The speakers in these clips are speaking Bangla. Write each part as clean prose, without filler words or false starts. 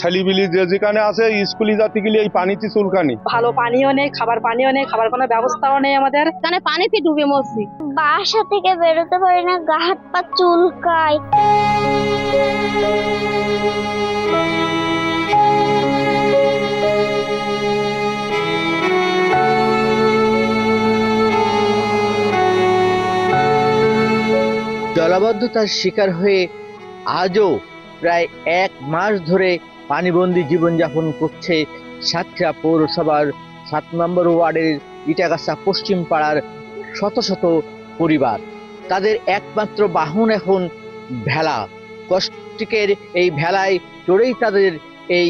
ছেলেপিলি যে যেখানে আছে স্কুলে যাতে গেলে এই পানিতে চুলকানি। ভালো পানিও নেই, খাবার পানিও নেই, খাবার কোনো ব্যবস্থাও নেই আমাদের। এখানে পানিতে ডুবে মরছি। বাসা থেকে বেরোতে পারি না, গা হাত পা চুলকায়। জলাবদ্ধতার শিকার হয়ে আজও প্রায় 1 মাস ধরে পানিবন্দী জীবনযাপন করছে সাতক্ষীরা পৌরসভার 7 নম্বর ওয়ার্ডের ইটাগাছা পশ্চিম পাড়ার শত শত পরিবার। তাদের একমাত্র বাহন এখন ভেলা। কষ্টের এই ভেলায় চড়েই তাদের এই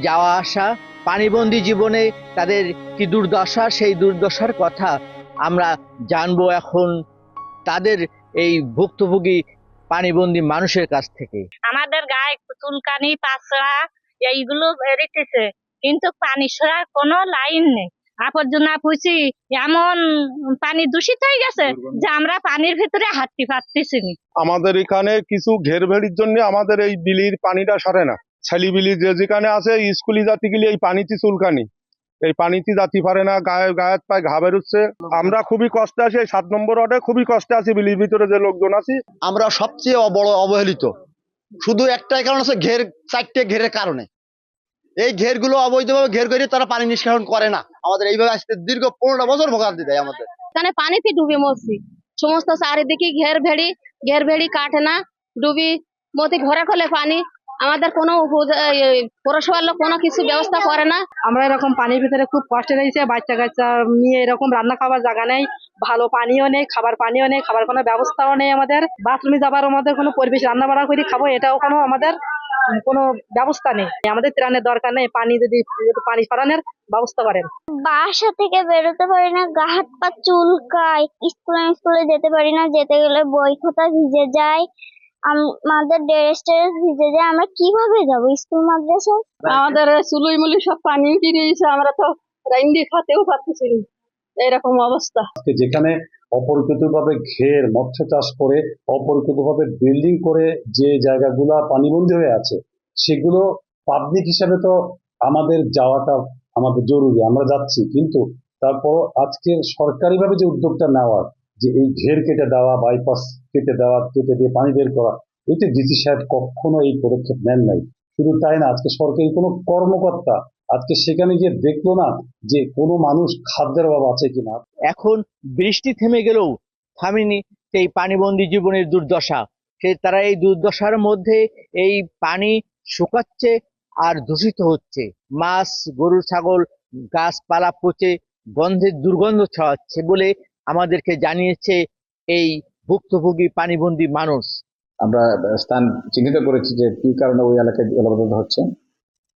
যাওয়া আসা। পানিবন্দী জীবনে তাদের কি দুর্দশা, সেই দুর্দশার কথা আমরা জানবো এখন তাদের এই ভুক্তভোগী পানিবন্দী মানুষের কাছ থেকে। আমাদের গায়ে চুলকানি, পাছড়া এইগুলো বেরিতেছে, কিন্তু পানি সরার কোনো লাইন নেই। আবর্জনা পুষি এমন পানি দূষিত হয়ে গেছে যে আমরা পানির ভিতরে হাঁটতে পারতেছি না। আমাদের এখানে কিছু ঘেরভেড়ির জন্য আমাদের এই বিলির পানিটা সরে না। ছেলেপিলি যে যেখানে আছে স্কুলে যাতে গেলে এই পানিতে চুলকানি, এই পানিতে যাতে পারে না, গায়ে পায়ে ঘা বেরোচ্ছে। আমরা খুবই কষ্টে আছি, এই 7 নম্বর ওয়ার্ডে খুবই কষ্টে আছি। বিলির ভিতরে যে লোকজন আছি আমরা সবচেয়ে বড় অবহেলিত। শুধু একটাই কারণ আছে, 4টে ঘেরের কারণে। এই ঘেরগুলো অবৈধভাবে ঘের করে তারা পানি নিষ্কাশন করে না। আমাদের এইভাবে আসতে দীর্ঘ 15 বছর ভোগান্তি দেয় আমাদের। এখানে পানিতে ডুবে মরছি। সমস্ত চারিদিকে ঘের ভেড়ি কাটে না, ডুবি মতি ঘরে খোলে পানি। আমাদের কোনো পৌরসভার লোক কোনো কিছু ব্যবস্থা করে না। আমরা এরকম পানির ভিতরে খুব কষ্টে রয়েছে, বাচ্চা কাচ্চা নিয়ে এরকম রান্না খাবার জায়গা নেই, ভালো পানিও নেই, খাবার পানিও নেই, খাবার কোনো ব্যবস্থাও নেই আমাদের। বাথরুমে যাবার আমাদের কোনো পরিবেশ, রান্না বাড়া করে খাবো এটাও কোনো আমাদের কোনো ব্যবস্থা নেই। আমাদের ত্রাণের দরকার নেই, পানি যদি পানি সরানোর ব্যবস্থা করেন। বাসা থেকে বেরোতে পারি না, গা হাত পা চুলকায়। স্কুলে যেতে পারি না, যেতে গেলে বই খাতা ভিজে যায়, আমাদের ড্রেস ভিজে যায়। আমরা কিভাবে যাবো স্কুল মাদ্রাসায়? আমাদের চুলুই মুলি সব পানি ফিরিয়েছে, আমরা তো রাইন্দি খাতেও পারতেছি না, এরকম অবস্থা। যেখানে অপরিকৃতভাবে ঘের মৎস্য চাষ করে, অপরিকৃতভাবে বিল্ডিং করে যে জায়গাগুলা পানিবন্দী হয়ে আছে, সেগুলো পাবলিক হিসাবে তো আমাদের যাওয়াটা আমাদের জরুরি, আমরা যাচ্ছি। কিন্তু তারপর আজকে সরকারিভাবে যে উদ্যোগটা নেওয়া, যে এই ঘের কেটে দেওয়া, বাইপাস কেটে দেওয়া, কেটে দিয়ে পানি বের করা, এটি ডিসি সাহেব কখনো এই পদক্ষেপ নেন নাই। শুধু তাই না, আজকে সরকারি কোনো কর্মকর্তা আজকে সেখানে গিয়ে দেখলো না যে কোনো মানুষ খাদ্যের অভাব আছে কিনা। এখন বৃষ্টি থেমে গেলেও থামেনি সেই পানিবন্দী জীবনের দুর্দশা। তারা এই দুর্দশার মধ্যে এই পানি শুকাচ্ছে আর দূষিত হচ্ছে। মাছ, গরু, ছাগল, গাছপালা পচে গন্ধের দুর্গন্ধ ছড়াচ্ছে বলে আমাদেরকে জানিয়েছে এই ভুক্তভোগী পানিবন্দী মানুষ। আমরা স্থান চিহ্নিত করেছি যে কি কারণে ওই এলাকায় জলাবদ্ধতা হচ্ছে।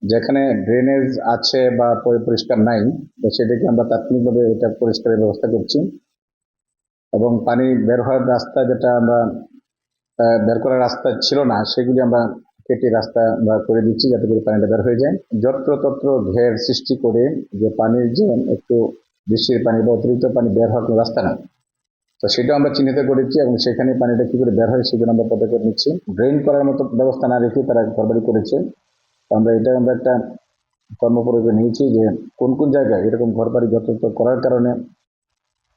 যেখানে ড্রেনেজ আছে বা পরিষ্কার নাই, তো সেটাকে আমরা তাৎক্ষণিকভাবে এটা পরিষ্কারের ব্যবস্থা করছি। এবং পানি বের হওয়ার রাস্তা, যেটা আমরা বের করার রাস্তা ছিল না, সেগুলি আমরা কেটে রাস্তা করে দিচ্ছি যাতে করে পানিটা বের হয়ে যায়। যত্রতত্র ঘের সৃষ্টি করে যে পানির যে একটু বৃষ্টির পানি বা অতিরিক্ত পানি বের হওয়ার কোনো রাস্তা না, তো সেটা আমরা চিহ্নিত করেছি এবং সেখানে পানিটা কি করে বের হয় সেজন্য আমরা পদক্ষেপ নিচ্ছি। ড্রেন করার মতো ব্যবস্থা না রেখে তারা ঘরবাড়ি করেছে। আমরা একটা কর্মপরিকল্পনা নিয়েছি যে কোন কোন জায়গায় এরকম ঘরবাড়ি যত্রতত্র করার কারণে,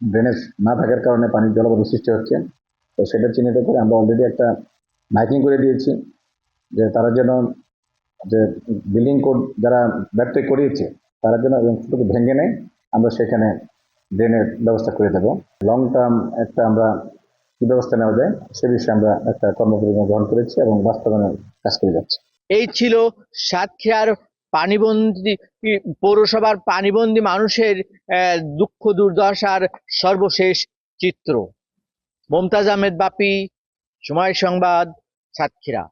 ড্রেনেজ না থাকার কারণে পানির জলাবদ্ধ সৃষ্টি হচ্ছে। তো সেটা চিহ্নিত করে আমরা অলরেডি একটা মাইকিং করে দিয়েছি যে তারা যেন, যে বিল্ডিং কোড যারা ব্যর্থ করিয়েছে তারা যেন অংশটুকু ভেঙে নেয়, আমরা সেখানে ড্রেনের ব্যবস্থা করে দেবো। লং টার্ম একটা আমরা কি ব্যবস্থা নেওয়া যায় সে বিষয়ে আমরা একটা কর্মপরিকল্পনা গ্রহণ করেছি এবং বাস্তবায়নের কাজ করে যাচ্ছি। এই ছিল সাতক্ষীরার পানিবন্দী পৌরসভার পানিবন্দী মানুষের দুঃখ দুর্দশার সর্বশেষ চিত্র। মুমতাজ আহমেদ বাপি, সময় সংবাদ, সাতক্ষীরা।